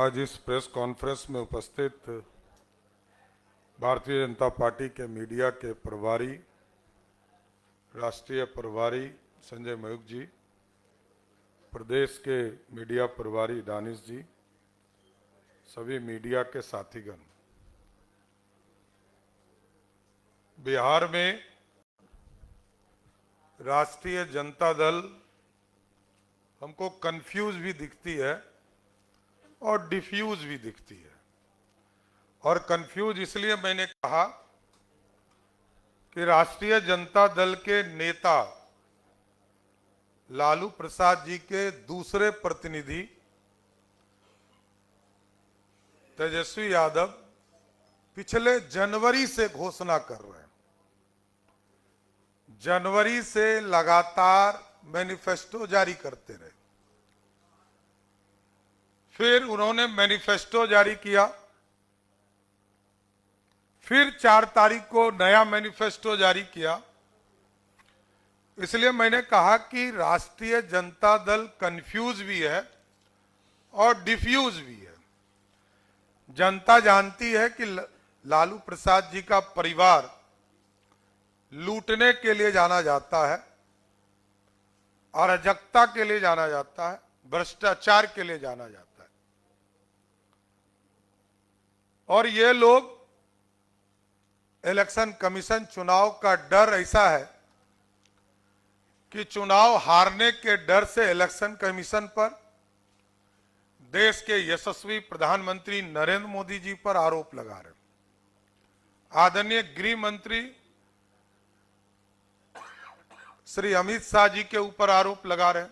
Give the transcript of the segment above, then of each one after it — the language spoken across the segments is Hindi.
आज इस प्रेस कॉन्फ्रेंस में उपस्थित भारतीय जनता पार्टी के मीडिया के प्रभारी, राष्ट्रीय प्रभारी संजय मयूख जी, प्रदेश के मीडिया प्रभारी दानिश जी, सभी मीडिया के साथीगण, बिहार में राष्ट्रीय जनता दल हमको कंफ्यूज भी दिखती है और डिफ्यूज भी दिखती है। और कंफ्यूज इसलिए मैंने कहा कि राष्ट्रीय जनता दल के नेता लालू प्रसाद जी के दूसरे प्रतिनिधि तेजस्वी यादव पिछले जनवरी से घोषणा कर रहे हैं। जनवरी से लगातार मैनिफेस्टो जारी करते रहे। फिर उन्होंने मैनिफेस्टो जारी किया, फिर 4 तारीख को नया मैनिफेस्टो जारी किया। इसलिए मैंने कहा कि राष्ट्रीय जनता दल कंफ्यूज भी है और डिफ्यूज भी है। जनता जानती है कि लालू प्रसाद जी का परिवार लूटने के लिए जाना जाता है, अराजकता के लिए जाना जाता है, भ्रष्टाचार के लिए जाना जाता है। और ये लोग इलेक्शन कमीशन चुनाव का डर ऐसा है कि चुनाव हारने के डर से इलेक्शन कमीशन पर, देश के यशस्वी प्रधानमंत्री नरेंद्र मोदी जी पर आरोप लगा रहे, आदरणीय गृह मंत्री श्री अमित शाह जी के ऊपर आरोप लगा रहे।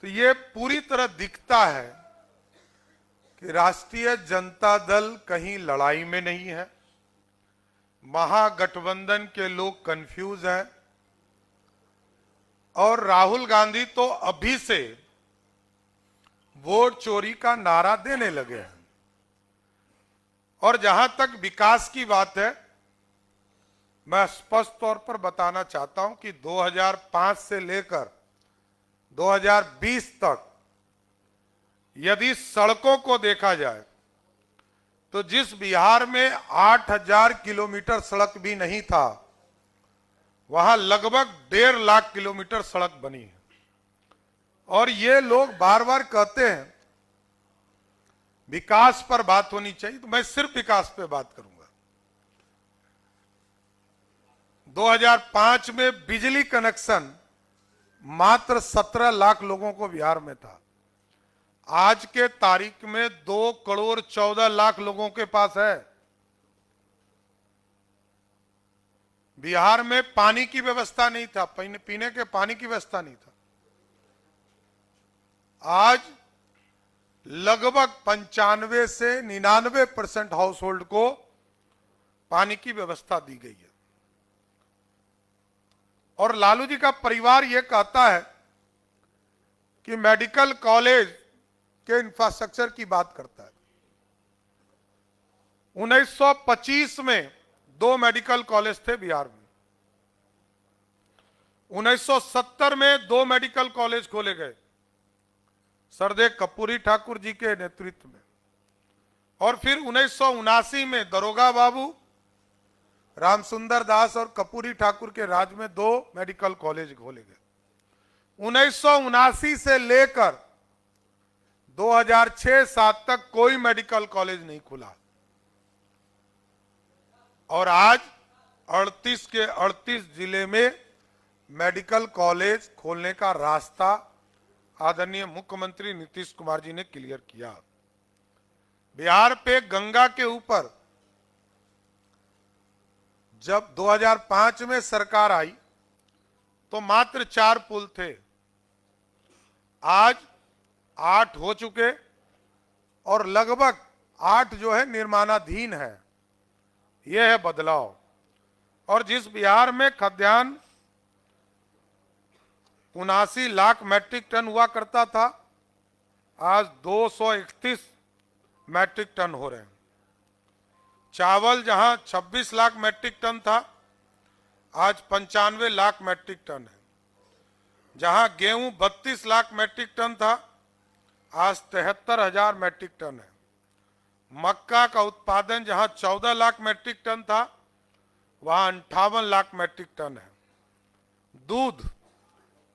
तो ये पूरी तरह दिखता है कि राष्ट्रीय जनता दल कहीं लड़ाई में नहीं है। महागठबंधन के लोग कंफ्यूज हैं और राहुल गांधी तो अभी से वोट चोरी का नारा देने लगे हैं। और जहां तक विकास की बात है, मैं स्पष्ट तौर पर बताना चाहता हूं कि 2005 से लेकर 2020 तक यदि सड़कों को देखा जाए तो जिस बिहार में 8000 किलोमीटर सड़क भी नहीं था, वहां लगभग 1.5 लाख किलोमीटर सड़क बनी है। और ये लोग बार बार कहते हैं विकास पर बात होनी चाहिए, तो मैं सिर्फ विकास पे बात करूंगा। 2005 में बिजली कनेक्शन मात्र 17 लाख लोगों को बिहार में था। आज के तारीख में 2 करोड़ 14 लाख लोगों के पास है। बिहार में पानी की व्यवस्था नहीं था, पीने के पानी की व्यवस्था नहीं था। आज लगभग 95 से 99% हाउस होल्ड को पानी की व्यवस्था दी गई है। और लालू जी का परिवार यह कहता है कि मेडिकल कॉलेज के इंफ्रास्ट्रक्चर की बात करता है। 1925 में 2 मेडिकल कॉलेज थे बिहार में। 1970 में 2 मेडिकल कॉलेज खोले गए सरदेव कपूरी ठाकुर जी के नेतृत्व में। और फिर 1979 में दरोगा बाबू, रामसुंदर दास और कपूरी ठाकुर के राज में 2 मेडिकल कॉलेज खोले गए। 1979 से लेकर 2006-07 तक कोई मेडिकल कॉलेज नहीं खुला। और आज 38 के 38 जिले में मेडिकल कॉलेज खोलने का रास्ता आदरणीय मुख्यमंत्री नीतीश कुमार जी ने क्लियर किया। बिहार पे गंगा के ऊपर जब 2005 में सरकार आई तो मात्र 4 पुल थे। आज 8 हो चुके और लगभग 8 जो है निर्माणाधीन है। यह है बदलाव। और जिस बिहार में खाद्यान्न 79 लाख मैट्रिक टन हुआ करता था, आज 231 मैट्रिक टन हो रहे हैं। चावल जहां 26 लाख मैट्रिक टन था, आज 95 लाख मैट्रिक टन है। जहां गेहूं 32 लाख मैट्रिक टन था, आज 73,000 मैट्रिक टन है। मक्का का उत्पादन जहां 14 लाख मैट्रिक टन था, वहां 58 लाख मैट्रिक टन है। दूध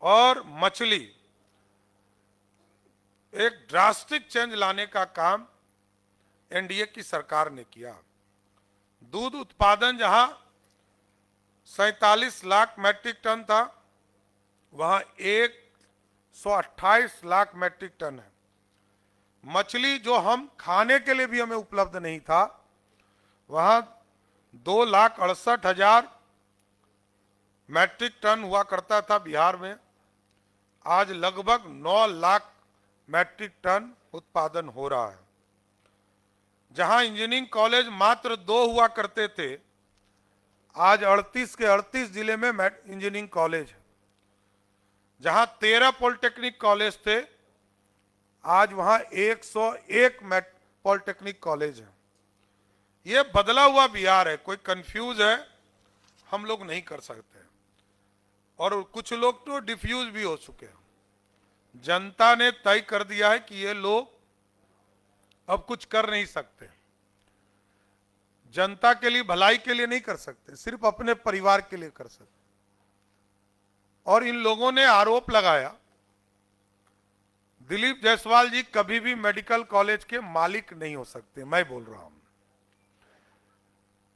और मछली, एक ड्रास्टिक चेंज लाने का काम एनडीए की सरकार ने किया। दूध उत्पादन जहां 47 लाख मैट्रिक टन था, वहां 128 लाख मैट्रिक टन है। मछली जो हम खाने के लिए भी हमें उपलब्ध नहीं था, वहां 2,68,000 मैट्रिक टन हुआ करता था बिहार में। आज लगभग 9 लाख मैट्रिक टन उत्पादन हो रहा है। जहां इंजीनियरिंग कॉलेज मात्र 2 हुआ करते थे, आज 38 के 38 जिले में इंजीनियरिंग कॉलेज है। जहां 13 पॉलिटेक्निक कॉलेज थे, आज वहां 101 पॉलिटेक्निक कॉलेज है। ये बदला हुआ बिहार है। कोई कंफ्यूज है, हम लोग नहीं कर सकते, और कुछ लोग तो डिफ्यूज भी हो चुके हैं। जनता ने तय कर दिया है कि ये लोग अब कुछ कर नहीं सकते, जनता के लिए, भलाई के लिए नहीं कर सकते, सिर्फ अपने परिवार के लिए कर सकते। और इन लोगों ने आरोप लगाया, दिलीप जायसवाल जी कभी भी मेडिकल कॉलेज के मालिक नहीं हो सकते। मैं बोल रहा हूं,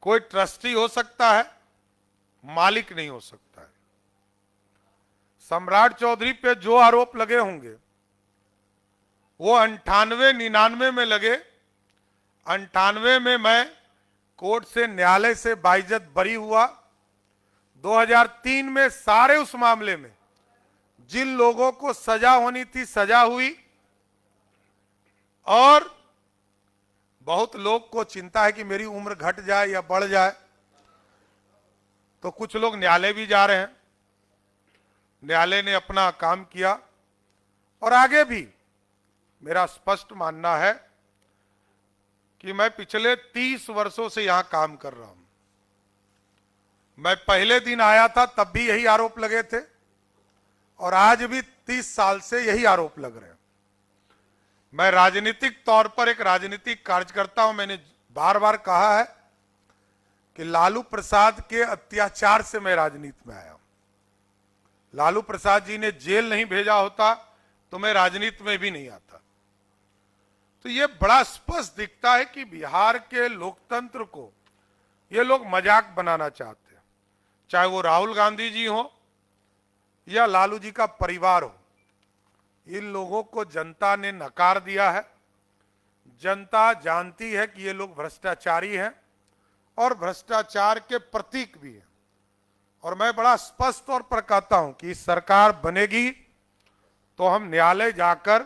कोई ट्रस्टी हो सकता है, मालिक नहीं हो सकता है। सम्राट चौधरी पे जो आरोप लगे होंगे, वो 98-99 में लगे। 98 में मैं कोर्ट से, न्यायालय से बाइज्जत बरी हुआ। 2003 में सारे उस मामले में जिन लोगों को सजा होनी थी, सजा हुई। और बहुत लोग को चिंता है कि मेरी उम्र घट जाए या बढ़ जाए, तो कुछ लोग न्यायालय भी जा रहे हैं। न्यायालय ने अपना काम किया, और आगे भी मेरा स्पष्ट मानना है कि मैं पिछले 30 वर्षों से यहां काम कर रहा हूं। मैं पहले दिन आया था तब भी यही आरोप लगे थे, और आज भी 30 साल से यही आरोप लग रहे हैं। मैं राजनीतिक तौर पर एक राजनीतिक कार्यकर्ता हूं। मैंने बार बार कहा है कि लालू प्रसाद के अत्याचार से मैं राजनीति में आया हूं। लालू प्रसाद जी ने जेल नहीं भेजा होता तो मैं राजनीति में भी नहीं आता। तो यह बड़ा स्पष्ट दिखता है कि बिहार के लोकतंत्र को ये लोग मजाक बनाना चाहते हैं, चाहे वो राहुल गांधी जी हो या लालू जी का परिवार हो। इन लोगों को जनता ने नकार दिया है। जनता जानती है कि ये लोग भ्रष्टाचारी हैं और भ्रष्टाचार के प्रतीक भी हैं। और मैं बड़ा स्पष्ट तौर पर कहता हूं कि सरकार बनेगी तो हम न्यायालय जाकर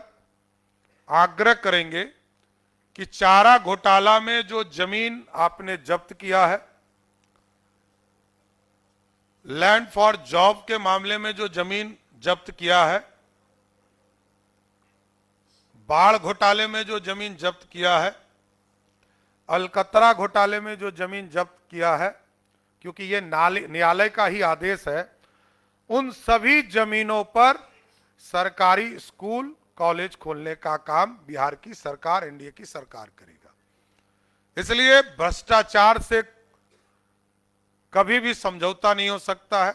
आग्रह करेंगे कि चारा घोटाला में जो जमीन आपने जब्त किया है, लैंड फॉर जॉब के मामले में जो जमीन जब्त किया है, बाढ़ घोटाले में जो जमीन जब्त किया है, अलकतरा घोटाले में जो जमीन जब्त किया है, क्योंकि ये न्यायालय का ही आदेश है, उन सभी जमीनों पर सरकारी स्कूल कॉलेज खोलने का काम बिहार की सरकार, एनडीए की सरकार करेगा। इसलिए भ्रष्टाचार से कभी भी समझौता नहीं हो सकता है,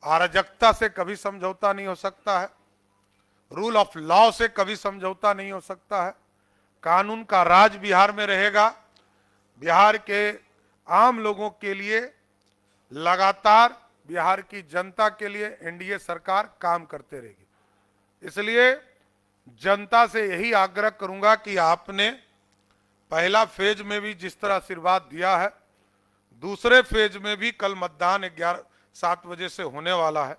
अराजकता से कभी समझौता नहीं हो सकता है, रूल ऑफ लॉ से कभी समझौता नहीं हो सकता है। कानून का राज बिहार में रहेगा। बिहार के आम लोगों के लिए लगातार बिहार की जनता के लिए एनडीए सरकार काम करते रहेगी। इसलिए जनता से यही आग्रह करूंगा कि आपने पहला फेज में भी जिस तरह आशीर्वाद दिया है, दूसरे फेज में भी कल मतदान 7 बजे से होने वाला है,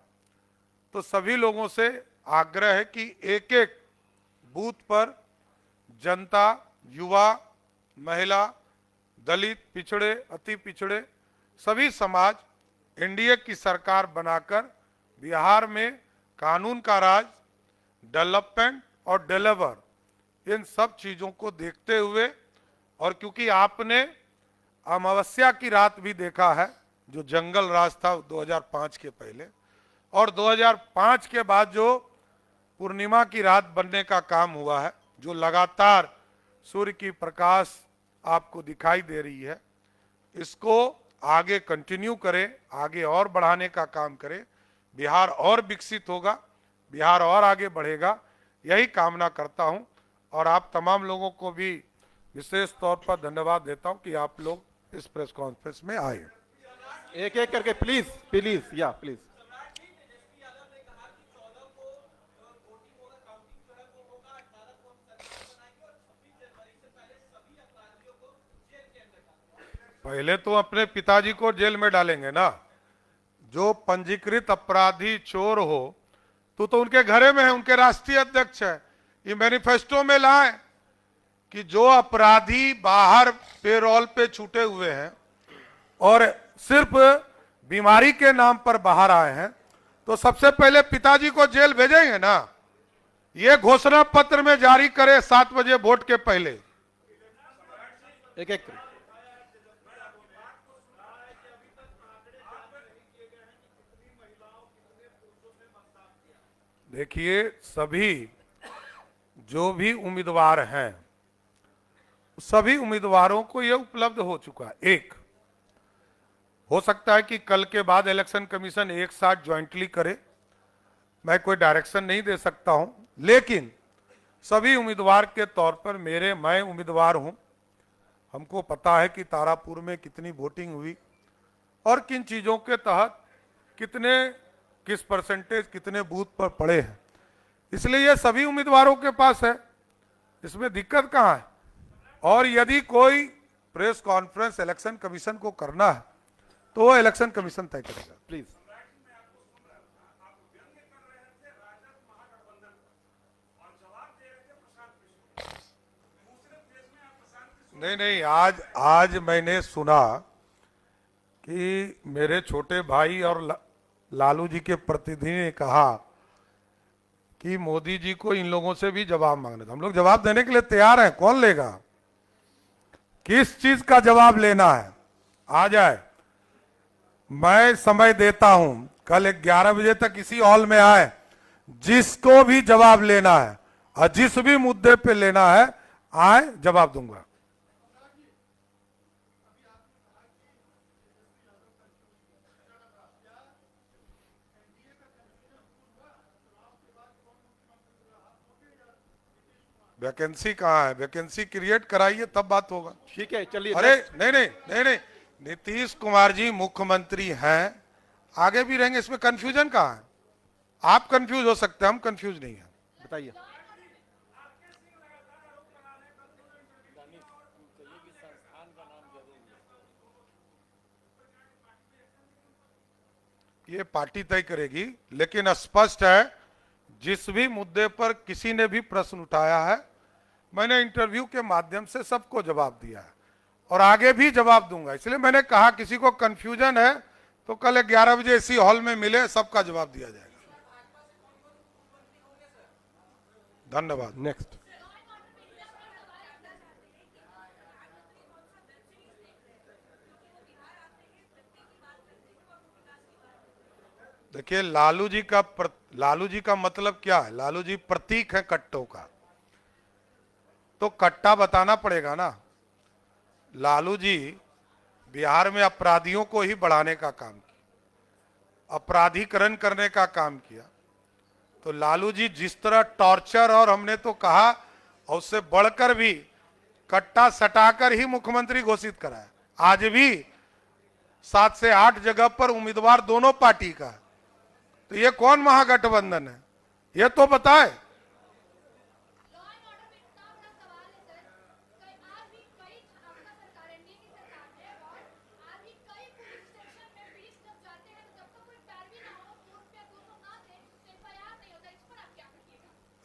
तो सभी लोगों से आग्रह है कि एक एक बूथ पर जनता, युवा, महिला, दलित, पिछड़े, अति पिछड़े, सभी समाज एनडीए की सरकार बनाकर बिहार में कानून का राज, डेवलपमेंट और डिलीवर, इन सब चीजों को देखते हुए, और क्योंकि आपने अमावस्या की रात भी देखा है, जो जंगल राज था 2005 के पहले, और 2005 के बाद जो पूर्णिमा की रात बनने का काम हुआ है, जो लगातार सूर्य की प्रकाश आपको दिखाई दे रही है, इसको आगे कंटिन्यू करें, आगे और बढ़ाने का काम करें। बिहार और विकसित होगा, बिहार और आगे बढ़ेगा, यही कामना करता हूं। और आप तमाम लोगों को भी विशेष तौर पर धन्यवाद देता हूं कि आप लोग इस प्रेस कॉन्फ्रेंस में आए। एक एक करके प्लीज प्लीज या प्लीज। पहले तो अपने पिताजी को जेल में डालेंगे ना। जो पंजीकृत अपराधी चोर हो तो उनके घरे में है, उनके राष्ट्रीय अध्यक्ष है। ये मैनिफेस्टो में लाए कि जो अपराधी बाहर पेरोल पे छूटे हुए हैं और सिर्फ बीमारी के नाम पर बाहर आए हैं, तो सबसे पहले पिताजी को जेल भेजेंगे ना। ये घोषणा पत्र में जारी करे 7 बजे वोट के पहले। एक एक देखिए, सभी जो भी उम्मीदवार हैं, सभी उम्मीदवारों को यह उपलब्ध हो चुका है। एक हो सकता है कि कल के बाद इलेक्शन कमीशन एक साथ ज्वाइंटली करे, मैं कोई डायरेक्शन नहीं दे सकता हूं, लेकिन सभी उम्मीदवार के तौर पर मैं उम्मीदवार हूं। हमको पता है कि तारापुर में कितनी वोटिंग हुई और किन चीजों के तहत किस परसेंटेज कितने बूथ पर पड़े हैं, इसलिए ये सभी उम्मीदवारों के पास है, इसमें दिक्कत कहां है। और यदि कोई प्रेस कॉन्फ्रेंस इलेक्शन कमीशन को करना है तो वो इलेक्शन कमीशन तय करेगा। प्लीज। नहीं, आज मैंने सुना कि मेरे छोटे भाई और लालू जी के प्रतिनिधि ने कहा कि मोदी जी को इन लोगों से भी जवाब मांगना था। हम लोग जवाब देने के लिए तैयार हैं, कौन लेगा, किस चीज का जवाब लेना है, आ जाए। मैं समय देता हूं, कल 11 बजे तक इसी हॉल में आए, जिसको भी जवाब लेना है और जिस भी मुद्दे पे लेना है आए, जवाब दूंगा। वैकेंसी कहाँ है, वैकेंसी क्रिएट कराइए तब बात होगा। ठीक है, चलिए। अरे नहीं, नीतीश कुमार जी मुख्यमंत्री हैं, आगे भी रहेंगे, इसमें कंफ्यूजन कहाँ है। आप कंफ्यूज हो सकते हैं, हम कंफ्यूज नहीं है। बताइए। ये पार्टी तय करेगी, लेकिन स्पष्ट है जिस भी मुद्दे पर किसी ने भी प्रश्न उठाया है, मैंने इंटरव्यू के माध्यम से सबको जवाब दिया है और आगे भी जवाब दूंगा। इसलिए मैंने कहा किसी को कंफ्यूजन है तो कल 11 बजे इसी हॉल में मिले, सबका जवाब दिया जाएगा। धन्यवाद। नेक्स्ट। देखिए, लालू जी का मतलब क्या है, लालू जी प्रतीक है कट्टों का, तो कट्टा बताना पड़ेगा ना। लालू जी बिहार में अपराधियों को ही बढ़ाने का काम किया, अपराधीकरण करने का काम किया। तो लालू जी जिस तरह टॉर्चर और हमने तो कहा और उससे बढ़कर भी कट्टा सटाकर ही मुख्यमंत्री घोषित कराया। आज भी 7 से 8 जगह पर उम्मीदवार दोनों पार्टी का है, तो ये कौन महागठबंधन है, ये तो बताए।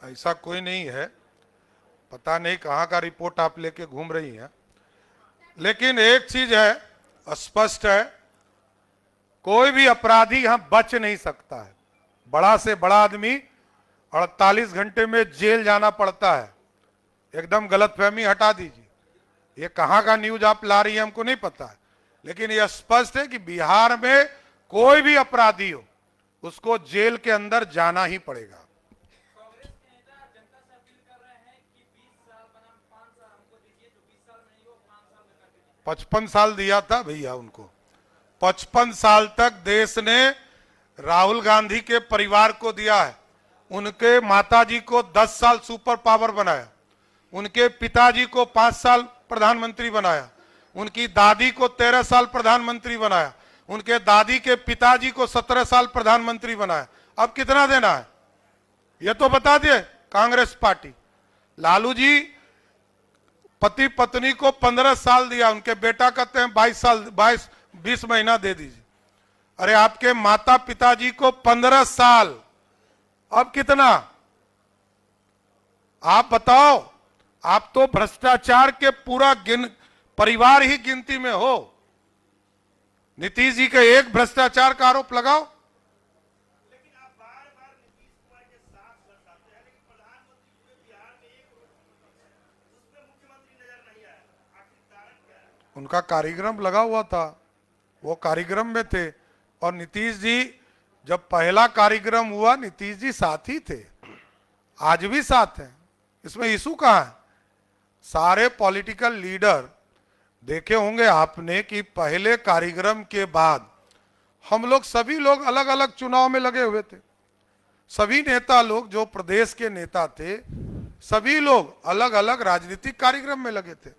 ऐसा कोई नहीं है, पता नहीं कहां का रिपोर्ट आप लेके घूम रही हैं, लेकिन एक चीज है, स्पष्ट है, कोई भी अपराधी यहां बच नहीं सकता है। बड़ा से बड़ा आदमी 48 घंटे में जेल जाना पड़ता है। एकदम गलतफहमी हटा दीजिए, ये कहां का न्यूज आप ला रही है हमको नहीं पता है, लेकिन यह स्पष्ट है कि बिहार में कोई भी अपराधी हो उसको जेल के अंदर जाना ही पड़ेगा। 55 साल दिया था भैया उनको। 55 साल तक देश ने राहुल गांधी के परिवार को दिया है। उनके माताजी को 10 साल सुपर पावर बनाया, उनके पिताजी को 5 साल प्रधानमंत्री बनाया, उनकी दादी को 13 साल प्रधानमंत्री बनाया, उनके दादी के पिताजी को 17 साल प्रधानमंत्री बनाया। अब कितना देना है ये तो बता दिए कांग्रेस पार्टी। लालू जी पति पत्नी को 15 साल दिया, उनके बेटा कहते हैं 22 साल 20 महीना दे दीजिए। अरे आपके माता पिताजी को 15 साल, अब कितना आप बताओ। आप तो भ्रष्टाचार के पूरा परिवार ही गिनती में हो। नीतीश जी के एक भ्रष्टाचार का आरोप लगाओ। लेकिन आप बार बार नीतीश कुमार के साथ दर्शाते हैं, लेकिन प्रधानमंत्री पूरे बिहार में एक उसमें मुख्यमंत्री नजर नहीं आया। आखिर कारण क्या है? उनका कार्यक्रम लगा हुआ था, वो कार्यक्रम में थे। और नीतीश जी जब पहला कार्यक्रम हुआ नीतीश जी साथ ही थे, आज भी साथ हैं। इसमें इशू कहां है? सारे पॉलिटिकल लीडर देखे होंगे आपने कि पहले कार्यक्रम के बाद हम लोग सभी लोग अलग अलग चुनाव में लगे हुए थे। सभी नेता लोग जो प्रदेश के नेता थे सभी लोग अलग अलग राजनीतिक कार्यक्रम में लगे थे।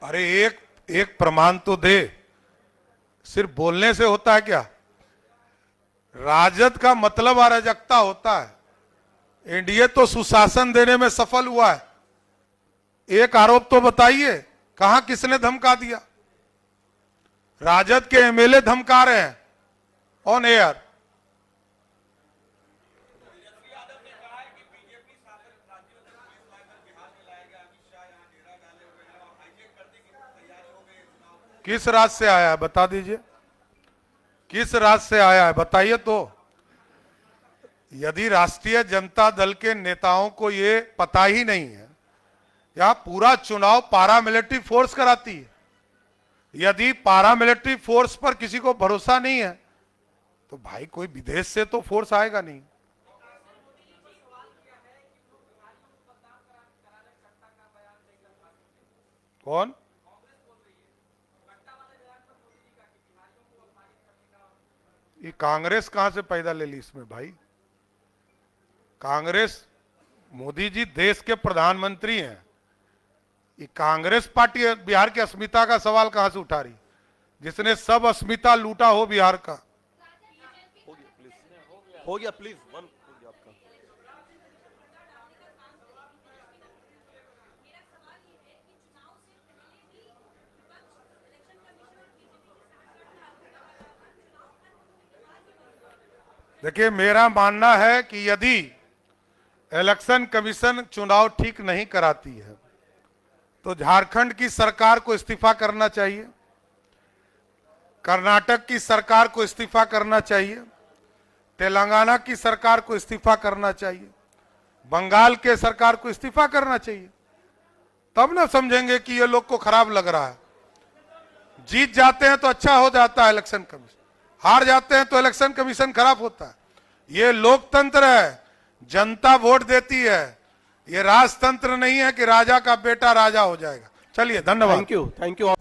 अरे एक प्रमाण तो दे। सिर्फ बोलने से होता है क्या? राजद का मतलब अराजकता होता है। एनडीए तो सुशासन देने में सफल हुआ है। एक आरोप तो बताइए कहां किसने धमका दिया? राजद के एमएलए धमका रहे हैं ऑन एयर। किस राज्य से आया है बता दीजिए, किस राज्य से आया है बताइए तो। यदि राष्ट्रीय जनता दल के नेताओं को ये पता ही नहीं है, यहां पूरा चुनाव पारामिलिट्री फोर्स कराती है। यदि पारामिलिट्री फोर्स पर किसी को भरोसा नहीं है तो भाई कोई विदेश से तो फोर्स आएगा नहीं। कौन? ये कांग्रेस कहां से पैदा ले ली इसमें भाई? कांग्रेस, मोदी जी देश के प्रधानमंत्री हैं। ये कांग्रेस पार्टी बिहार की अस्मिता का सवाल कहां से उठा रही, जिसने सब अस्मिता लूटा हो बिहार का? हो गया प्लीज वन हो गया आपका। देखिए मेरा मानना है कि यदि इलेक्शन कमीशन चुनाव ठीक नहीं कराती है तो झारखंड की सरकार को इस्तीफा करना चाहिए, कर्नाटक की सरकार को इस्तीफा करना चाहिए, तेलंगाना की सरकार को इस्तीफा करना चाहिए, बंगाल के सरकार को इस्तीफा करना चाहिए। तब ना समझेंगे कि ये लोग को खराब लग रहा है। जीत जाते हैं तो अच्छा हो जाता है इलेक्शन कमीशन, हार जाते हैं तो इलेक्शन कमीशन खराब होता है। ये लोकतंत्र है, जनता वोट देती है। ये राजतंत्र नहीं है कि राजा का बेटा राजा हो जाएगा। चलिए धन्यवाद। Thank you